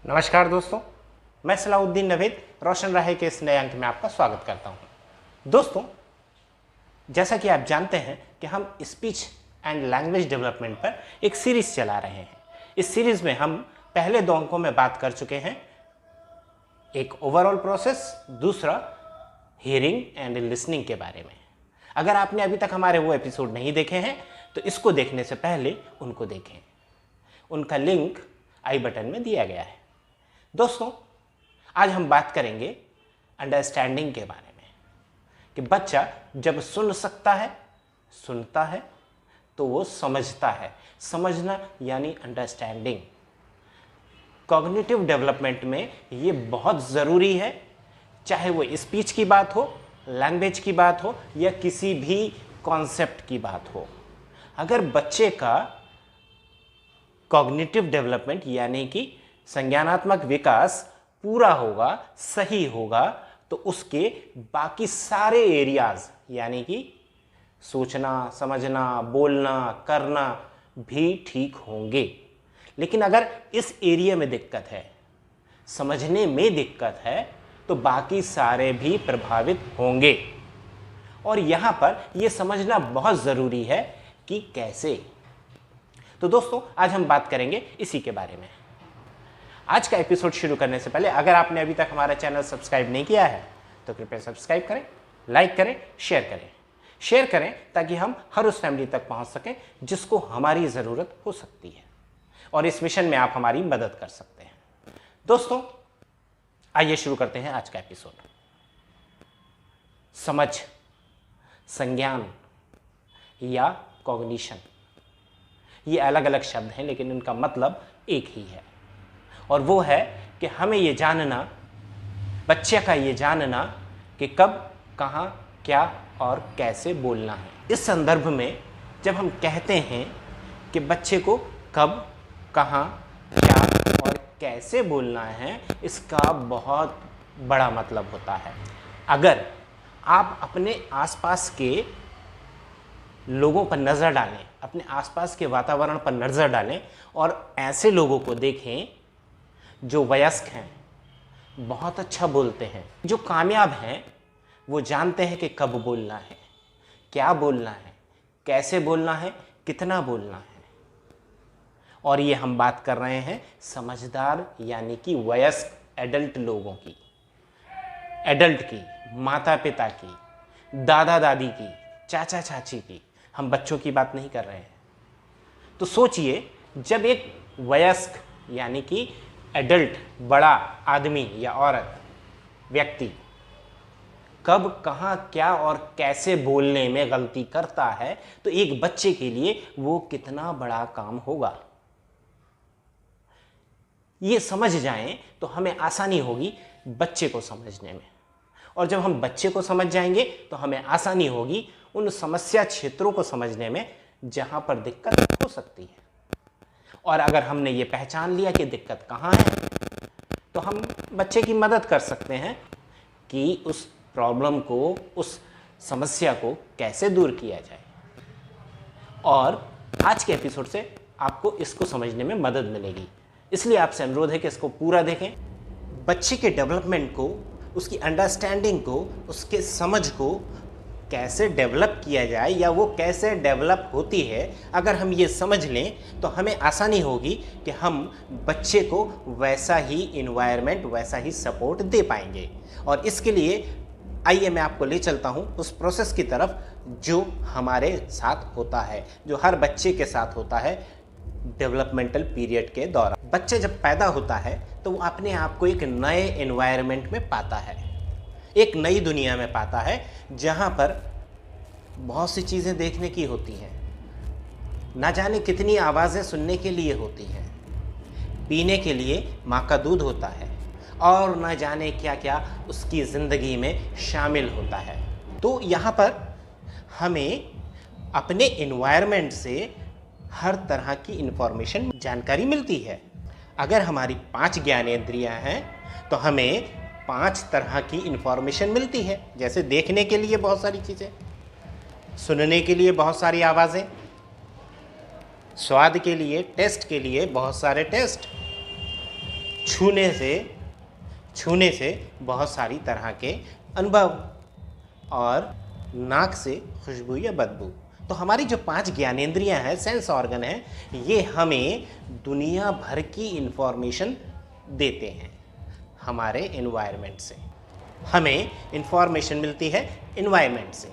नमस्कार दोस्तों, मैं सलाउद्दीन नवेद रोशन राहे के इस नए अंक में आपका स्वागत करता हूं। दोस्तों, जैसा कि आप जानते हैं कि हम स्पीच एंड लैंग्वेज डेवलपमेंट पर एक सीरीज चला रहे हैं। इस सीरीज में हम पहले 2 अंकों में बात कर चुके हैं, एक ओवरऑल प्रोसेस, दूसरा हियरिंग एंड लिसनिंग के बारे में। अगर आपने अभी तक हमारे वो एपिसोड नहीं देखे हैं तो इसको देखने से पहले उनको देखें। उनका लिंक आई बटन में दिया गया है। दोस्तों, आज हम बात करेंगे अंडरस्टैंडिंग के बारे में कि बच्चा जब सुन सकता है, सुनता है तो वो समझता है। समझना यानी अंडरस्टैंडिंग। कॉग्निटिव डेवलपमेंट में ये बहुत ज़रूरी है, चाहे वो स्पीच की बात हो, लैंग्वेज की बात हो या किसी भी कॉन्सेप्ट की बात हो। अगर बच्चे का कॉग्निटिव डेवलपमेंट यानी कि संज्ञानात्मक विकास पूरा होगा, सही होगा, तो उसके बाकी सारे एरियाज यानी कि सोचना, समझना, बोलना, करना भी ठीक होंगे। लेकिन अगर इस एरिया में दिक्कत है, समझने में दिक्कत है, तो बाकी सारे भी प्रभावित होंगे। और यहाँ पर यह समझना बहुत ज़रूरी है कि कैसे। तो दोस्तों, आज हम बात करेंगे इसी के बारे में। आज का एपिसोड शुरू करने से पहले अगर आपने अभी तक हमारा चैनल सब्सक्राइब नहीं किया है तो कृपया सब्सक्राइब करें, लाइक करें, शेयर करें ताकि हम हर उस फैमिली तक पहुंच सकें जिसको हमारी ज़रूरत हो सकती है और इस मिशन में आप हमारी मदद कर सकते हैं। दोस्तों, आइए शुरू करते हैं आज का एपिसोड। समझ, संज्ञान या कॉग्निशन, ये अलग अलग शब्द हैं लेकिन इनका मतलब एक ही है, और वो है कि हमें ये जानना, बच्चे का ये जानना कि कब, कहाँ, क्या और कैसे बोलना है। इस संदर्भ में जब हम कहते हैं कि बच्चे को कब, कहाँ, क्या और कैसे बोलना है, इसका बहुत बड़ा मतलब होता है। अगर आप अपने आसपास के लोगों पर नज़र डालें, अपने आसपास के वातावरण पर नज़र डालें और ऐसे लोगों को देखें जो वयस्क हैं, बहुत अच्छा बोलते हैं, जो कामयाब हैं, वो जानते हैं कि कब बोलना है, क्या बोलना है, कैसे बोलना है, कितना बोलना है। और ये हम बात कर रहे हैं समझदार यानी कि वयस्क एडल्ट लोगों की, एडल्ट की, माता पिता की, दादा दादी की, चाचा चाची की। हम बच्चों की बात नहीं कर रहे हैं। तो सोचिए, जब एक वयस्क यानी कि एडल्ट, बड़ा आदमी या औरत, व्यक्ति कब, कहाँ, क्या और कैसे बोलने में गलती करता है, तो एक बच्चे के लिए वो कितना बड़ा काम होगा। ये समझ जाएं तो हमें आसानी होगी बच्चे को समझने में, और जब हम बच्चे को समझ जाएंगे तो हमें आसानी होगी उन समस्या क्षेत्रों को समझने में जहां पर दिक्कत हो सकती है। और अगर हमने ये पहचान लिया कि दिक्कत कहाँ है, तो हम बच्चे की मदद कर सकते हैं कि उस प्रॉब्लम को, उस समस्या को कैसे दूर किया जाए। और आज के एपिसोड से आपको इसको समझने में मदद मिलेगी, इसलिए आपसे अनुरोध है कि इसको पूरा देखें। बच्चे के डेवलपमेंट को, उसकी अंडरस्टैंडिंग को, उसके समझ को कैसे डेवलप किया जाए या वो कैसे डेवलप होती है, अगर हम ये समझ लें तो हमें आसानी होगी कि हम बच्चे को वैसा ही इन्वायरमेंट, वैसा ही सपोर्ट दे पाएंगे। और इसके लिए आइए मैं आपको ले चलता हूँ उस प्रोसेस की तरफ जो हमारे साथ होता है, जो हर बच्चे के साथ होता है डेवलपमेंटल पीरियड के दौरान। बच्चे जब पैदा होता है तो वो अपने आप को एक नए एनवायरनमेंट में पाता है, एक नई दुनिया में पाता है, जहाँ पर बहुत सी चीज़ें देखने की होती हैं, ना जाने कितनी आवाज़ें सुनने के लिए होती हैं, पीने के लिए माँ का दूध होता है, और ना जाने क्या क्या उसकी ज़िंदगी में शामिल होता है। तो यहाँ पर हमें अपने एनवायरनमेंट से हर तरह की इन्फॉर्मेशन, जानकारी मिलती है। अगर हमारी 5 ज्ञानेंद्रियाँ हैं तो हमें 5 तरह की इन्फॉर्मेशन मिलती है। जैसे देखने के लिए बहुत सारी चीज़ें, सुनने के लिए बहुत सारी आवाज़ें, स्वाद के लिए, टेस्ट के लिए बहुत सारे टेस्ट, छूने से बहुत सारी तरह के अनुभव, और नाक से खुशबू या बदबू। तो हमारी जो 5 ज्ञानेंद्रियां हैं, सेंस ऑर्गन हैं, ये हमें दुनिया भर की इंफॉर्मेशन देते हैं। हमारे एनवायरनमेंट से हमें इंफॉर्मेशन मिलती है, एनवायरनमेंट से।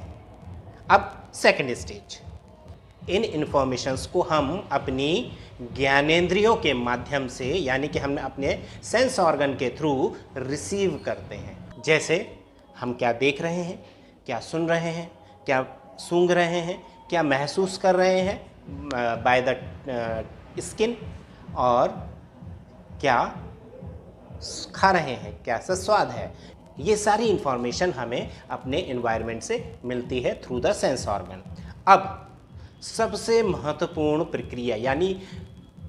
अब सेकंड स्टेज, इन इंफॉर्मेशंस को हम अपनी ज्ञानेंद्रियों के माध्यम से, यानी कि हम अपने सेंस ऑर्गन के थ्रू रिसीव करते हैं। जैसे हम क्या देख रहे हैं, क्या सुन रहे हैं, क्या सूंघ रहे हैं, क्या महसूस कर रहे हैं बाय द स्किन, और क्या खा रहे हैं, क्या सा स्वाद है। ये सारी इंफॉर्मेशन हमें अपने एनवायरनमेंट से मिलती है थ्रू द सेंस ऑर्गन। अब सबसे महत्वपूर्ण प्रक्रिया यानी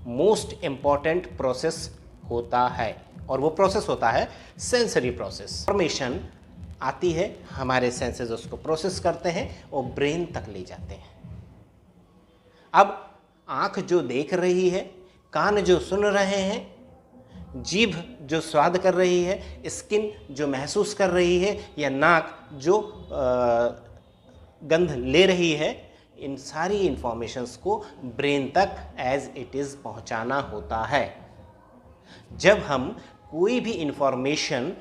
मोस्ट इम्पॉर्टेंट प्रोसेस होता है, और वो प्रोसेस होता है सेंसरी प्रोसेस। इंफॉर्मेशन आती है, हमारे सेंसेस उसको प्रोसेस करते हैं और ब्रेन तक ले जाते हैं। अब आँख जो देख रही है, कान जो सुन रहे हैं, जीभ जो स्वाद कर रही है, स्किन जो महसूस कर रही है, या नाक जो गंध ले रही है, इन सारी इंफॉर्मेशंस को ब्रेन तक एज इट इज़ पहुंचाना होता है। जब हम कोई भी इंफॉर्मेशन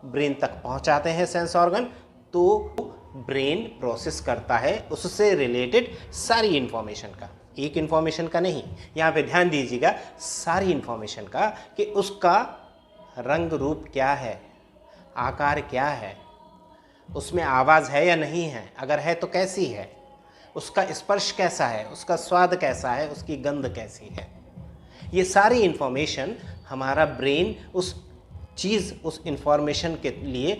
ब्रेन तक पहुंचाते हैं सेंस ऑर्गन, तो ब्रेन प्रोसेस करता है उससे रिलेटेड सारी इंफॉर्मेशन का, एक इंफॉर्मेशन का नहीं। यहाँ पे ध्यान दीजिएगा, सारी इंफॉर्मेशन का, कि उसका रंग रूप क्या है, आकार क्या है, उसमें आवाज़ है या नहीं है, अगर है तो कैसी है, उसका स्पर्श कैसा है, उसका स्वाद कैसा है, उसकी गंध कैसी है। ये सारी इंफॉर्मेशन हमारा ब्रेन उस इंफॉर्मेशन के लिए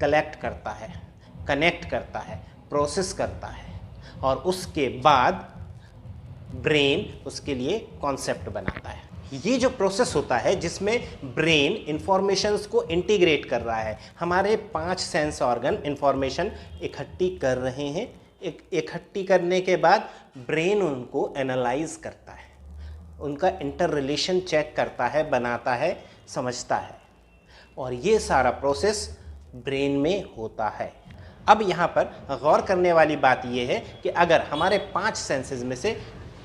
कलेक्ट करता है, कनेक्ट करता है, प्रोसेस करता है, और उसके बाद ब्रेन उसके लिए कॉन्सेप्ट बनाता है। ये जो प्रोसेस होता है जिसमें ब्रेन इंफॉर्मेशंस को इंटीग्रेट कर रहा है, हमारे 5 सेंस ऑर्गन इंफॉर्मेशन इकट्ठी कर रहे हैं। इकट्ठी करने के बाद ब्रेन उनको एनालाइज करता है, उनका इंटर रिलेशन चेक करता है, बनाता है, समझता है, और ये सारा प्रोसेस ब्रेन में होता है। अब यहाँ पर गौर करने वाली बात यह है कि अगर हमारे 5 सेंसेस में से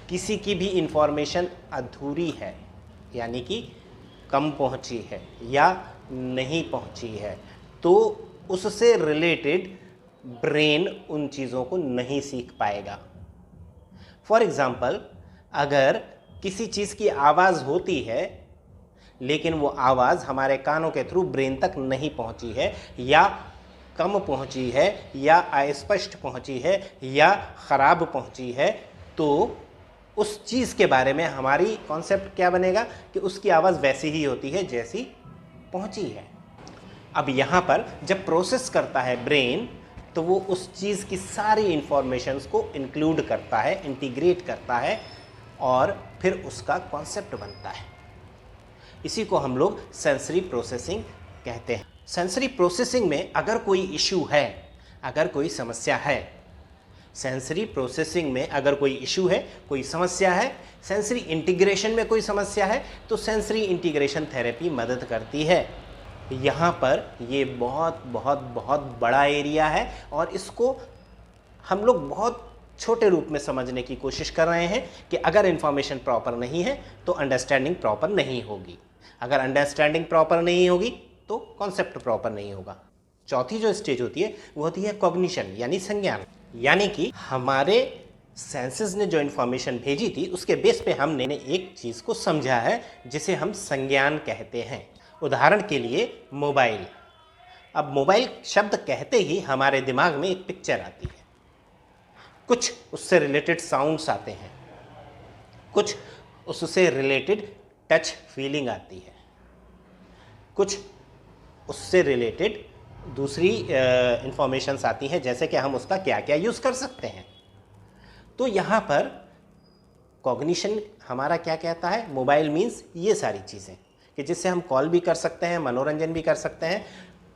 किसी की भी इंफॉर्मेशन अधूरी है, यानी कि कम पहुँची है या नहीं पहुँची है, तो उससे रिलेटेड ब्रेन उन चीज़ों को नहीं सीख पाएगा। फॉर एग्ज़ाम्पल, अगर किसी चीज़ की आवाज़ होती है लेकिन वो आवाज़ हमारे कानों के थ्रू ब्रेन तक नहीं पहुंची है, या कम पहुंची है, या अस्पष्ट पहुंची है, या ख़राब पहुंची है, तो उस चीज़ के बारे में हमारी कॉन्सेप्ट क्या बनेगा कि उसकी आवाज़ वैसी ही होती है जैसी पहुंची है। अब यहाँ पर जब प्रोसेस करता है ब्रेन, तो वो उस चीज़ की सारी इंफॉर्मेशंस को इंक्लूड करता है, इंटीग्रेट करता है, और फिर उसका कॉन्सेप्ट बनता है। इसी को हम लोग सेंसरी प्रोसेसिंग कहते हैं। सेंसरी प्रोसेसिंग में अगर कोई इशू है, अगर कोई समस्या है, सेंसरी प्रोसेसिंग में अगर कोई इशू है, कोई समस्या है, सेंसरी इंटीग्रेशन में कोई समस्या है, तो सेंसरी इंटीग्रेशन थेरेपी मदद करती है। यहाँ पर ये बहुत बहुत बहुत बड़ा एरिया है, और इसको हम लोग बहुत छोटे रूप में समझने की कोशिश कर रहे हैं कि अगर इंफॉर्मेशन प्रॉपर नहीं है तो अंडरस्टैंडिंग प्रॉपर नहीं होगी, अगर अंडरस्टैंडिंग प्रॉपर नहीं होगी तो कॉन्सेप्ट प्रॉपर नहीं होगा। चौथी जो स्टेज होती है वो होती है कॉग्निशन, यानी संज्ञान, यानी कि हमारे सेंसेस ने जो इन्फॉर्मेशन भेजी थी उसके बेस पे हमने एक चीज़ को समझा है जिसे हम संज्ञान कहते हैं। उदाहरण के लिए मोबाइल। अब मोबाइल शब्द कहते ही हमारे दिमाग में एक पिक्चर आती है, कुछ उससे रिलेटेड साउंड्स आते हैं, कुछ उससे रिलेटेड टच फीलिंग आती है, कुछ उससे रिलेटेड दूसरी इंफॉर्मेशंस आती हैं, जैसे कि हम उसका क्या क्या यूज़ कर सकते हैं। तो यहाँ पर कॉग्निशन हमारा क्या कहता है, मोबाइल मीन्स ये सारी चीज़ें कि जिससे हम कॉल भी कर सकते हैं, मनोरंजन भी कर सकते हैं,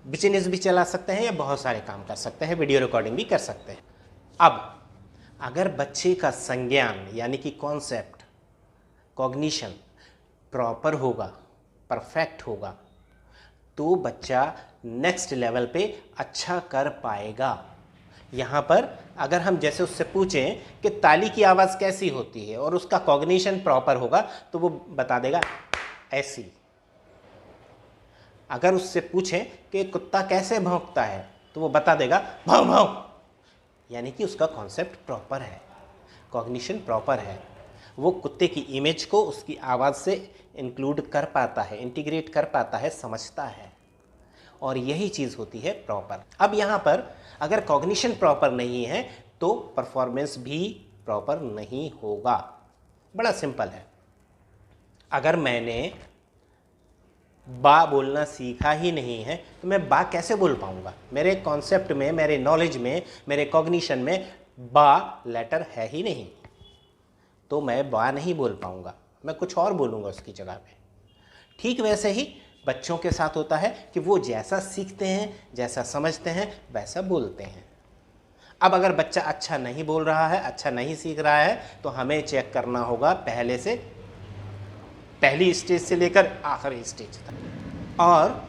बिजनेस भी चला सकते हैं, या बहुत सारे काम कर सकते हैं, वीडियो रिकॉर्डिंग भी कर सकते हैं। अब अगर बच्चे का संज्ञान यानी कि कॉन्सेप्ट, कॉग्निशन प्रॉपर होगा, परफेक्ट होगा तो बच्चा नेक्स्ट लेवल पे अच्छा कर पाएगा। यहाँ पर अगर हम जैसे उससे पूछें कि ताली की आवाज़ कैसी होती है और उसका कॉग्निशन प्रॉपर होगा तो वो बता देगा ऐसी। अगर उससे पूछें कि कुत्ता कैसे भौंकता है तो वो बता देगा भाव भाव, यानी कि उसका कॉन्सेप्ट प्रॉपर है, कॉग्निशन प्रॉपर है। वो कुत्ते की इमेज को उसकी आवाज़ से इंक्लूड कर पाता है, इंटीग्रेट कर पाता है, समझता है, और यही चीज़ होती है प्रॉपर। अब यहाँ पर अगर कॉग्निशन प्रॉपर नहीं है तो परफॉर्मेंस भी प्रॉपर नहीं होगा। बड़ा सिंपल है। अगर मैंने बा बोलना सीखा ही नहीं है तो मैं बा कैसे बोल पाऊँगा? मेरे कॉन्सेप्ट में, मेरे नॉलेज में, मेरे कॉग्निशन में बा लेटर है ही नहीं, तो मैं बा नहीं बोल पाऊँगा, मैं कुछ और बोलूँगा उसकी जगह पे। ठीक वैसे ही बच्चों के साथ होता है कि वो जैसा सीखते हैं, जैसा समझते हैं, वैसा बोलते हैं। अब अगर बच्चा अच्छा नहीं बोल रहा है, अच्छा नहीं सीख रहा है, तो हमें चेक करना होगा पहले से, पहली स्टेज से लेकर आखिरी स्टेज तक। और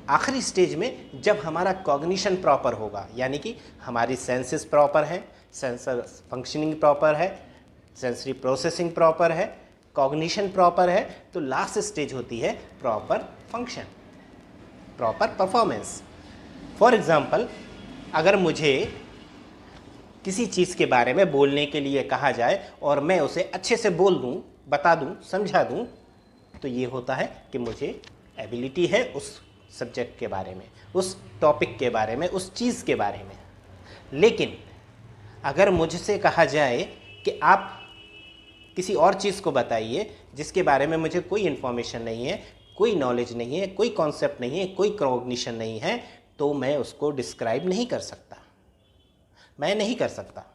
आखिरी स्टेज में जब हमारा कॉग्निशन प्रॉपर होगा, यानी कि हमारी सेंसेस प्रॉपर हैं, सेंसर फंक्शनिंग प्रॉपर है, सेंसरी प्रोसेसिंग प्रॉपर है, कॉग्निशन प्रॉपर है, तो लास्ट स्टेज होती है proper function, proper performance. For example, अगर मुझे किसी चीज़ के बारे में बोलने के लिए कहा जाए और मैं उसे अच्छे से बोल दूं, बता दूं, समझा दूं, तो ये होता है कि मुझे एबिलिटी है उस सब्जेक्ट के बारे में, उस टॉपिक के बारे में, उस चीज़ के बारे में। लेकिन अगर मुझसे कहा जाए कि आप किसी और चीज़ को बताइए जिसके बारे में मुझे कोई इन्फॉर्मेशन नहीं है, कोई नॉलेज नहीं है, कोई कॉन्सेप्ट नहीं है, कोई कॉग्निशन नहीं है, तो मैं उसको डिस्क्राइब नहीं कर सकता, मैं नहीं कर सकता।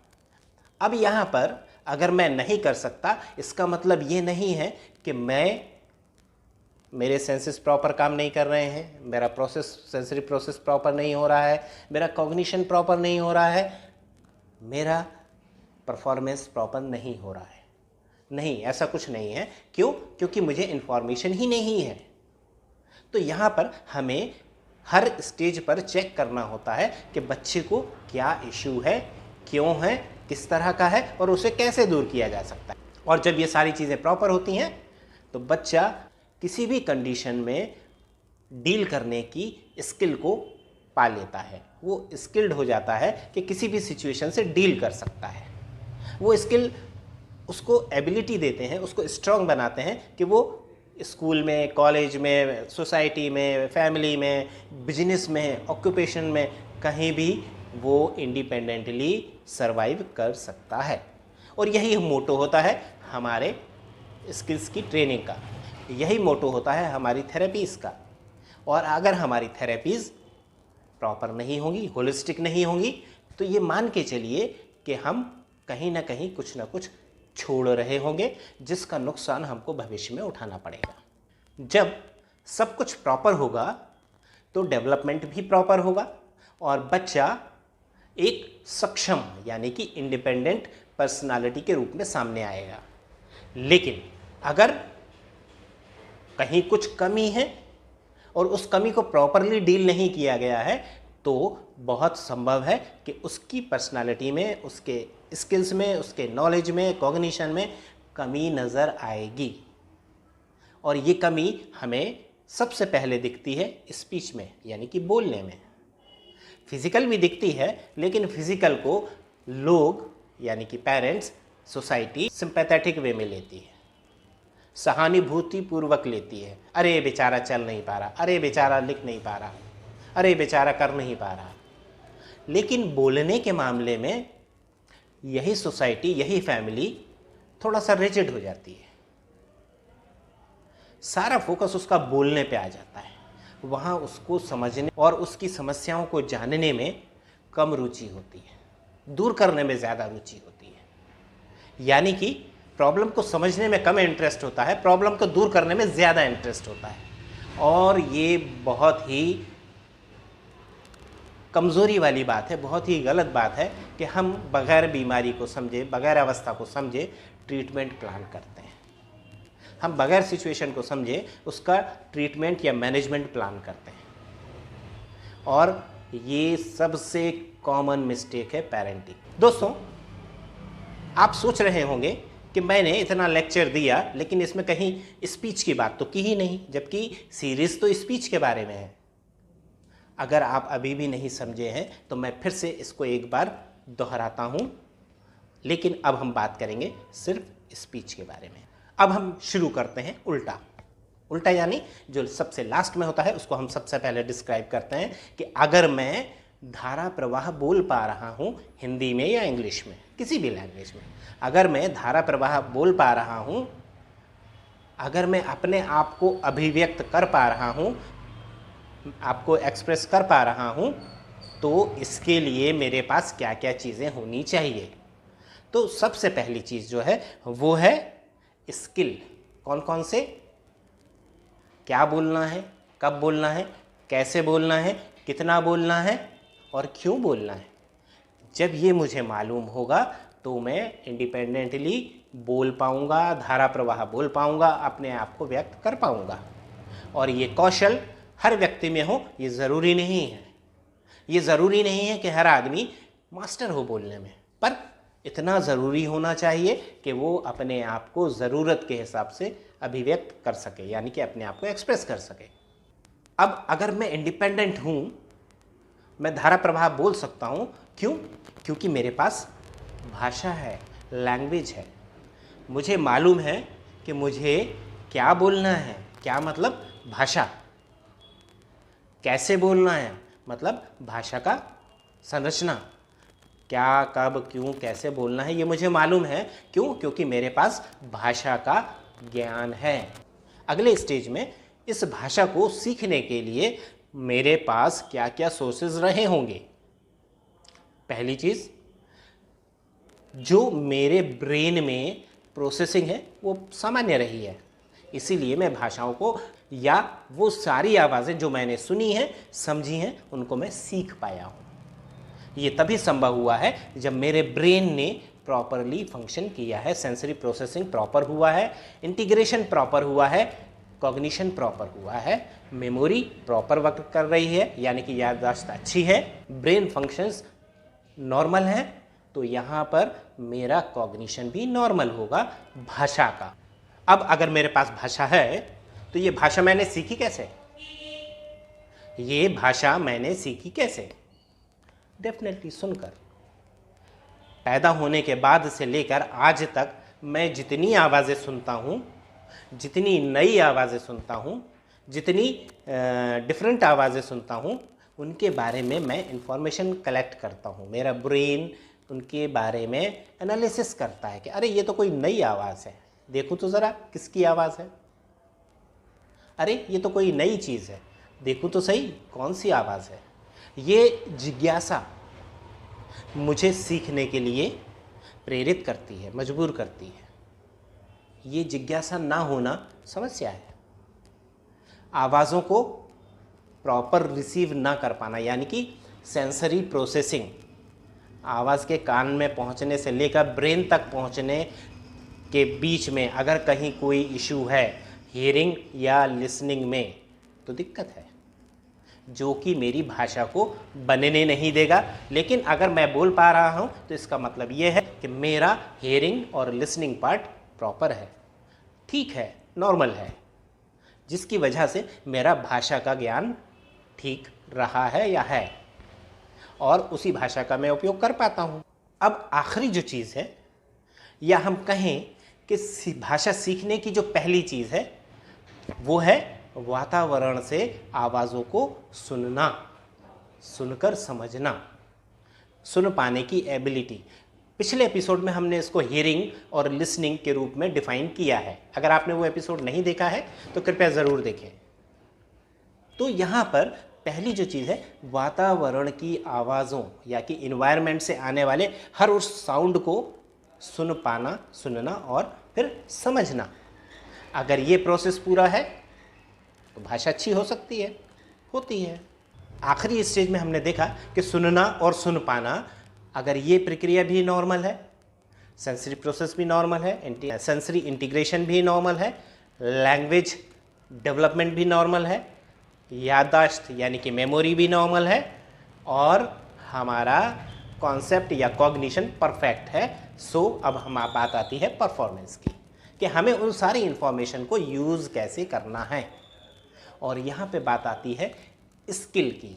अब यहाँ पर अगर मैं नहीं कर सकता, इसका मतलब ये नहीं है कि मेरे सेंसेस प्रॉपर काम नहीं कर रहे हैं, मेरा सेंसरी प्रोसेस प्रॉपर नहीं हो रहा है, मेरा कॉग्निशन प्रॉपर नहीं हो रहा है, मेरा परफॉर्मेंस प्रॉपर नहीं हो रहा है। नहीं, ऐसा कुछ नहीं है। क्यों? क्योंकि मुझे इन्फॉर्मेशन ही नहीं है। तो यहाँ पर हमें हर स्टेज पर चेक करना होता है कि बच्चे को क्या इशू है, क्यों है, किस तरह का है और उसे कैसे दूर किया जा सकता है। और जब ये सारी चीज़ें प्रॉपर होती हैं तो बच्चा किसी भी कंडीशन में डील करने की स्किल को पा लेता है। वो स्किल्ड हो जाता है कि किसी भी सिचुएशन से डील कर सकता है। वो स्किल उसको एबिलिटी देते हैं, उसको स्ट्रांग बनाते हैं कि वो स्कूल में, कॉलेज में, सोसाइटी में, फैमिली में, बिजनेस में, ऑक्यूपेशन में, कहीं भी वो इंडिपेंडेंटली सरवाइव कर सकता है। और यही मोटो होता है हमारे स्किल्स की ट्रेनिंग का, यही मोटो होता है हमारी थेरेपीज़ का। और अगर हमारी थेरेपीज़ प्रॉपर नहीं होंगी, होलिस्टिक नहीं होंगी, तो ये मान के चलिए कि हम कहीं ना कहीं कुछ ना कुछ छोड़ रहे होंगे, जिसका नुकसान हमको भविष्य में उठाना पड़ेगा। जब सब कुछ प्रॉपर होगा तो डेवलपमेंट भी प्रॉपर होगा और बच्चा एक सक्षम यानी कि इंडिपेंडेंट पर्सनालिटी के रूप में सामने आएगा। लेकिन अगर कहीं कुछ कमी है और उस कमी को प्रॉपरली डील नहीं किया गया है तो बहुत संभव है कि उसकी पर्सनालिटी में, उसके स्किल्स में, उसके नॉलेज में, कॉग्निशन में कमी नज़र आएगी। और ये कमी हमें सबसे पहले दिखती है स्पीच में, यानी कि बोलने में। फिजिकल भी दिखती है, लेकिन फिजिकल को लोग यानी कि पेरेंट्स, सोसाइटी सिंपैथेटिक वे में लेती है, सहानुभूति पूर्वक लेती है। अरे बेचारा चल नहीं पा रहा, अरे बेचारा लिख नहीं पा रहा, अरे बेचारा कर नहीं पा रहा। लेकिन बोलने के मामले में यही सोसाइटी, यही फैमिली थोड़ा सा रिजिड हो जाती है। सारा फोकस उसका बोलने पे आ जाता है, वहाँ उसको समझने और उसकी समस्याओं को जानने में कम रुचि होती है, दूर करने में ज़्यादा रुचि होती है। यानी कि प्रॉब्लम को समझने में कम इंटरेस्ट होता है, प्रॉब्लम को दूर करने में ज़्यादा इंटरेस्ट होता है। और ये बहुत ही कमज़ोरी वाली बात है, बहुत ही गलत बात है कि हम बग़ैर बीमारी को समझे, बग़ैर अवस्था को समझे ट्रीटमेंट प्लान करते हैं। हम बगैर सिचुएशन को समझे उसका ट्रीटमेंट या मैनेजमेंट प्लान करते हैं, और ये सबसे कॉमन मिस्टेक है पेरेंटिंग। दोस्तों, आप सोच रहे होंगे कि मैंने इतना लेक्चर दिया लेकिन इसमें कहीं स्पीच की बात तो की ही नहीं, जबकि सीरीज तो स्पीच के बारे में है। अगर आप अभी भी नहीं समझे हैं तो मैं फिर से इसको एक बार दोहराता हूं, लेकिन अब हम बात करेंगे सिर्फ स्पीच के बारे में। अब हम शुरू करते हैं उल्टा। उल्टा यानी जो सबसे लास्ट में होता है उसको हम सबसे पहले डिस्क्राइब करते हैं कि अगर मैं धारा प्रवाह बोल पा रहा हूं हिंदी में या इंग्लिश में, किसी भी लैंग्वेज में, अगर मैं धारा प्रवाह बोल पा रहा हूं, अगर मैं अपने आप को अभिव्यक्त कर पा रहा हूं, आपको एक्सप्रेस कर पा रहा हूं, तो इसके लिए मेरे पास क्या क्या चीज़ें होनी चाहिए। तो सबसे पहली चीज़ जो है वो है स्किल। कौन कौन से? क्या बोलना है, कब बोलना है, कैसे बोलना है, कितना बोलना है और क्यों बोलना है। जब ये मुझे मालूम होगा तो मैं इंडिपेंडेंटली बोल पाऊँगा, धारा प्रवाह बोल पाऊँगा, अपने आप को व्यक्त कर पाऊँगा। और ये कौशल हर व्यक्ति में हो ये ज़रूरी नहीं है। ये ज़रूरी नहीं है कि हर आदमी मास्टर हो बोलने में, पर इतना ज़रूरी होना चाहिए कि वो अपने आप को ज़रूरत के हिसाब से अभिव्यक्त कर सके, यानी कि अपने आप को एक्सप्रेस कर सके। अब अगर मैं इंडिपेंडेंट हूँ, मैं धारा प्रवाह बोल सकता हूँ। क्यों? क्योंकि मेरे पास भाषा है, लैंग्वेज है। मुझे मालूम है कि मुझे क्या बोलना है। क्या मतलब? भाषा। कैसे बोलना है मतलब भाषा का संरचना। क्या, कब, क्यों, कैसे बोलना है ये मुझे मालूम है। क्यों? क्योंकि मेरे पास भाषा का ज्ञान है। अगले स्टेज में इस भाषा को सीखने के लिए मेरे पास क्या क्या सोर्सेज रहे होंगे। पहली चीज़, जो मेरे ब्रेन में प्रोसेसिंग है वो सामान्य रही है, इसीलिए मैं भाषाओं को या वो सारी आवाज़ें जो मैंने सुनी हैं, समझी हैं, उनको मैं सीख पाया हूँ। ये तभी संभव हुआ है जब मेरे ब्रेन ने प्रॉपरली फंक्शन किया है, सेंसरी प्रोसेसिंग प्रॉपर हुआ है, इंटीग्रेशन प्रॉपर हुआ है, कॉग्निशन प्रॉपर हुआ है, मेमोरी प्रॉपर वर्क कर रही है, यानी कि याददाश्त अच्छी है, ब्रेन फंक्शंस नॉर्मल हैं, तो यहाँ पर मेरा कॉग्निशन भी नॉर्मल होगा भाषा का। अब अगर मेरे पास भाषा है तो ये भाषा मैंने सीखी कैसे? ये भाषा मैंने सीखी कैसे? डेफिनेटली सुनकर। पैदा होने के बाद से लेकर आज तक मैं जितनी आवाज़ें सुनता हूँ, जितनी नई आवाज़ें सुनता हूँ, जितनी डिफरेंट आवाज़ें सुनता हूँ, उनके बारे में मैं इंफॉर्मेशन कलेक्ट करता हूँ। मेरा ब्रेन उनके बारे में एनालिसिस करता है कि अरे ये तो कोई नई आवाज़ है, देखूँ तो ज़रा किसकी आवाज़ है। अरे ये तो कोई नई चीज़ है, देखूँ तो सही कौन सी आवाज़ है। ये जिज्ञासा मुझे सीखने के लिए प्रेरित करती है, मजबूर करती है। ये जिज्ञासा ना होना समस्या है। आवाज़ों को प्रॉपर रिसीव ना कर पाना, यानी कि सेंसरी प्रोसेसिंग, आवाज़ के कान में पहुंचने से लेकर ब्रेन तक पहुंचने के बीच में अगर कहीं कोई इशू है हियरिंग या लिसनिंग में, तो दिक्कत है, जो कि मेरी भाषा को बनने नहीं देगा। लेकिन अगर मैं बोल पा रहा हूं तो इसका मतलब ये है कि मेरा हियरिंग और लिसनिंग पार्ट प्रॉपर है, ठीक है, नॉर्मल है, जिसकी वजह से मेरा भाषा का ज्ञान ठीक रहा है या है, और उसी भाषा का मैं उपयोग कर पाता हूं। अब आखिरी जो चीज़ है, या हम कहें कि भाषा सीखने की जो पहली चीज़ है वो है वातावरण से आवाज़ों को सुनना, सुनकर समझना, सुन पाने की एबिलिटी। पिछले एपिसोड में हमने इसको हियरिंग और लिसनिंग के रूप में डिफाइन किया है। अगर आपने वो एपिसोड नहीं देखा है तो कृपया ज़रूर देखें। तो यहाँ पर पहली जो चीज़ है, वातावरण की आवाज़ों या कि इन्वायरमेंट से आने वाले हर उस साउंड को सुन पाना, सुनना और फिर समझना। अगर ये प्रोसेस पूरा है तो भाषा अच्छी हो सकती है, होती है। आखिरी स्टेज में हमने देखा कि सुनना और सुन पाना, अगर ये प्रक्रिया भी नॉर्मल है, सेंसरी प्रोसेस भी नॉर्मल है, सेंसरी इंटीग्रेशन भी नॉर्मल है, लैंग्वेज डेवलपमेंट भी नॉर्मल है, याददाश्त यानी कि मेमोरी भी नॉर्मल है, और हमारा कॉन्सेप्ट या कॉग्निशन परफेक्ट है। सो अब बात आती है परफॉर्मेंस की, कि हमें उन सारी इंफॉर्मेशन को यूज़ कैसे करना है। और यहाँ पे बात आती है स्किल की,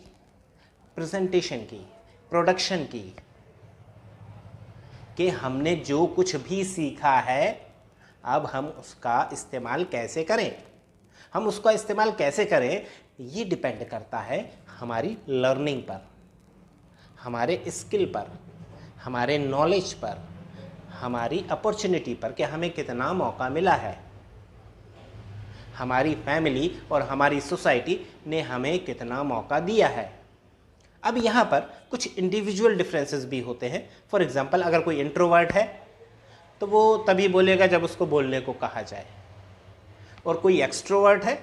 प्रेजेंटेशन की, प्रोडक्शन की, कि हमने जो कुछ भी सीखा है अब हम उसका इस्तेमाल कैसे करें। हम उसका इस्तेमाल कैसे करें ये डिपेंड करता है हमारी लर्निंग पर, हमारे स्किल पर, हमारे नॉलेज पर, हमारी अपॉर्चुनिटी पर, कि हमें कितना मौका मिला है, हमारी फैमिली और हमारी सोसाइटी ने हमें कितना मौका दिया है। अब यहाँ पर कुछ इंडिविजुअल डिफरेंसेस भी होते हैं। फॉर एग्जांपल, अगर कोई इंट्रोवर्ट है तो वो तभी बोलेगा जब उसको बोलने को कहा जाए, और कोई एक्सट्रोवर्ट है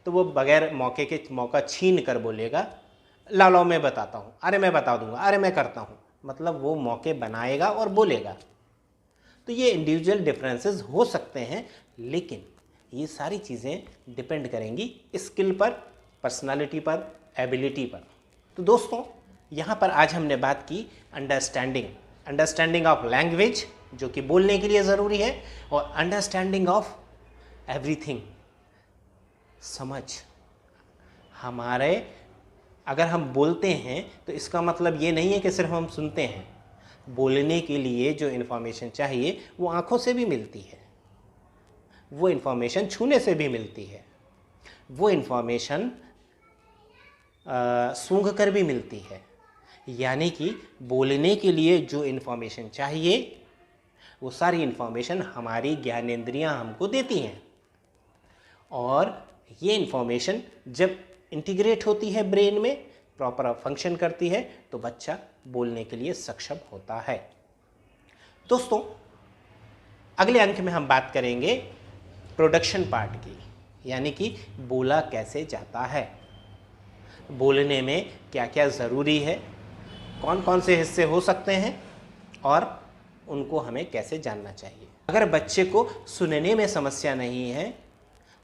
तो वो बगैर मौका छीन कर बोलेगा, लाओ मैं बताता हूँ, अरे मैं बता दूंगा, अरे मैं करता हूँ, मतलब वो मौके बनाएगा और बोलेगा। तो ये इंडिविजुअल डिफरेंसेस हो सकते हैं, लेकिन ये सारी चीज़ें डिपेंड करेंगी स्किल पर, पर्सनालिटी पर, एबिलिटी पर। तो दोस्तों, यहाँ पर आज हमने बात की अंडरस्टैंडिंग ऑफ लैंग्वेज, जो कि बोलने के लिए ज़रूरी है, और अंडरस्टैंडिंग ऑफ एवरीथिंग, समझ। हमारे अगर हम बोलते हैं तो इसका मतलब ये नहीं है कि सिर्फ हम सुनते हैं। बोलने के लिए जो इन्फॉर्मेशन चाहिए वो आँखों से भी मिलती है, वो इन्फॉर्मेशन छूने से भी मिलती है, वो इन्फॉर्मेशन सूंघ कर भी मिलती है। यानी कि बोलने के लिए जो इन्फॉर्मेशन चाहिए वो सारी इन्फॉर्मेशन हमारी ज्ञानेंद्रियां हमको देती हैं, और ये इन्फॉर्मेशन जब इंटीग्रेट होती है ब्रेन में, प्रॉपर फंक्शन करती है, तो बच्चा बोलने के लिए सक्षम होता है। दोस्तों, अगले अंक में हम बात करेंगे प्रोडक्शन पार्ट की, यानी कि बोला कैसे जाता है, बोलने में क्या क्या ज़रूरी है, कौन कौन से हिस्से हो सकते हैं, और उनको हमें कैसे जानना चाहिए। अगर बच्चे को सुनने में समस्या नहीं है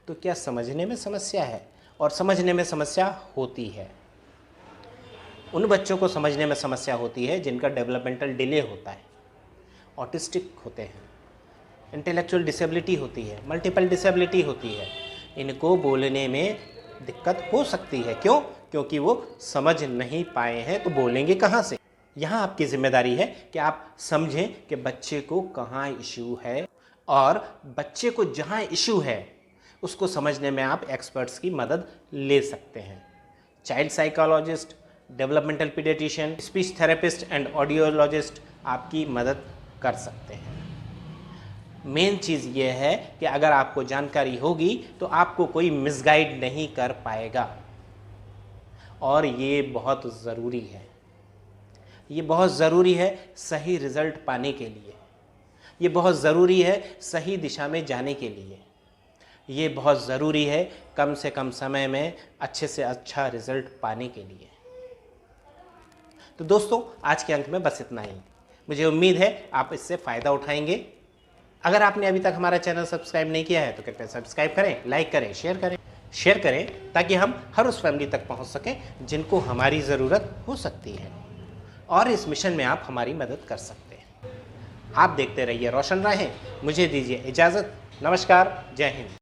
तो क्या समझने में समस्या है? और समझने में समस्या होती है। उन बच्चों को समझने में समस्या होती है जिनका डेवलपमेंटल डिले होता है, ऑटिस्टिक होते हैं, इंटेलेक्चुअल डिसेबिलिटी होती है, मल्टीपल डिसेबिलिटी होती है। इनको बोलने में दिक्कत हो सकती है। क्यों? क्योंकि वो समझ नहीं पाए हैं, तो बोलेंगे कहाँ से। यहाँ आपकी जिम्मेदारी है कि आप समझें कि बच्चे को कहाँ इशू है, और बच्चे को जहाँ इशू है उसको समझने में आप एक्सपर्ट्स की मदद ले सकते हैं। Child psychologist, developmental paediatrician, speech therapist and audiologist आपकी मदद कर सकते हैं। मेन चीज़ ये है कि अगर आपको जानकारी होगी तो आपको कोई मिसगाइड नहीं कर पाएगा, और ये बहुत ज़रूरी है। ये बहुत ज़रूरी है सही रिज़ल्ट पाने के लिए, ये बहुत ज़रूरी है सही दिशा में जाने के लिए, ये बहुत ज़रूरी है कम से कम समय में अच्छे से अच्छा रिज़ल्ट पाने के लिए। तो दोस्तों, आज के अंक में बस इतना ही। मुझे उम्मीद है आप इससे फ़ायदा उठाएंगे। अगर आपने अभी तक हमारा चैनल सब्सक्राइब नहीं किया है तो कृपया सब्सक्राइब करें, लाइक करें, शेयर करें, ताकि हम हर उस फैमिली तक पहुंच सकें जिनको हमारी ज़रूरत हो सकती है, और इस मिशन में आप हमारी मदद कर सकते हैं। आप देखते रहिए रोशन राहें। मुझे दीजिए इजाज़त। नमस्कार, जय हिंद।